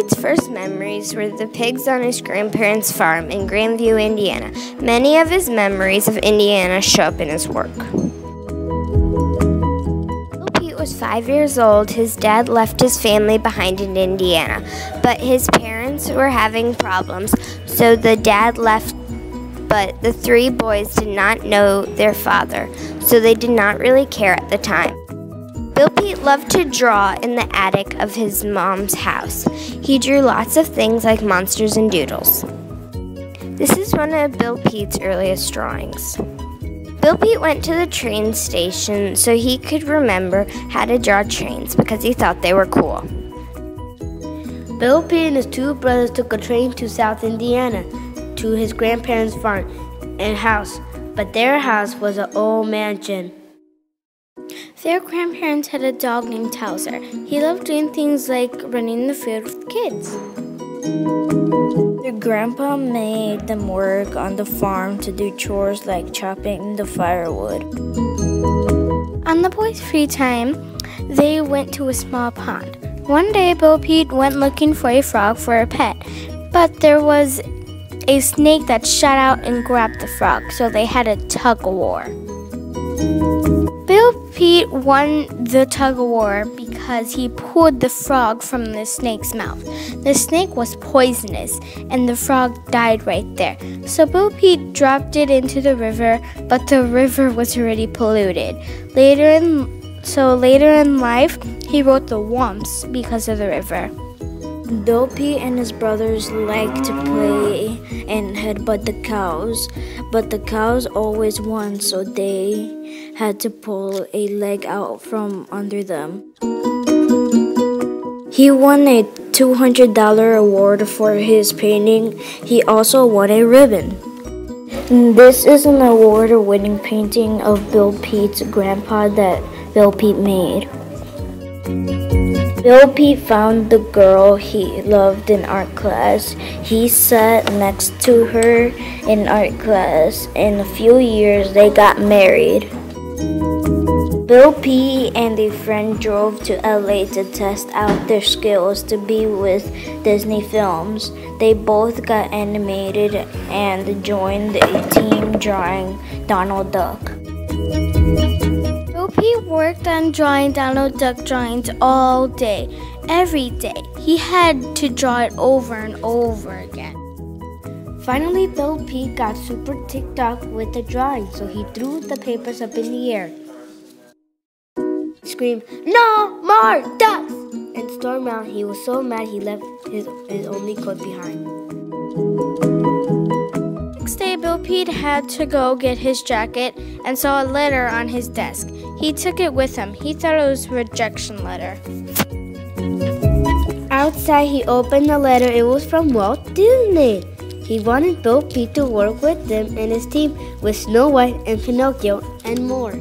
Peet's first memories were the pigs on his grandparents' farm in Grandview, Indiana. Many of his memories of Indiana show up in his work. When Peet was 5 years old, his dad left his family behind in Indiana, but his parents were having problems, so the dad left, but the three boys did not know their father, so they did not really care at the time. Bill Peet loved to draw in the attic of his mom's house. He drew lots of things like monsters and doodles. This is one of Bill Peet's earliest drawings. Bill Peet went to the train station so he could remember how to draw trains because he thought they were cool. Bill Peet and his two brothers took a train to South Indiana to his grandparents' farm and house, but their house was an old mansion. Their grandparents had a dog named Towser. He loved doing things like running the field with kids. Their grandpa made them work on the farm to do chores like chopping the firewood. On the boys' free time, they went to a small pond. One day, Bill Peet went looking for a frog for a pet, but there was a snake that shot out and grabbed the frog, so they had a tug-of-war. Bill Peet won the tug-of-war because he pulled the frog from the snake's mouth. The snake was poisonous, and the frog died right there. So Bill Peet dropped it into the river, but the river was already polluted. Later in life, he wrote the Wumps because of the river. Bill Peet and his brothers liked to play and headbutt the cows, but the cows always won, so they had to pull a leg out from under them. He won a $200 award for his painting. He also won a ribbon. This is an award-winning painting of Bill Peet's grandpa that Bill Peet made. Bill Peet found the girl he loved in art class. He sat next to her in art class. In a few years, they got married. Bill Peet and a friend drove to LA to test out their skills to be with Disney films. They both got animated and joined a team drawing Donald Duck. Bill Peet worked on drawing Donald Duck drawings all day, every day. He had to draw it over and over again. Finally, Bill Peet got super ticked off with the drawing, so he threw the papers up in the air. He screamed, "No more ducks!" and stormed out. He was so mad he left his only coat behind. Next day, Bill Peet had to go get his jacket and saw a letter on his desk. He took it with him. He thought it was a rejection letter. Outside, he opened the letter. It was from Walt Disney. He wanted Bill Peet to work with them and his team with Snow White and Pinocchio and more.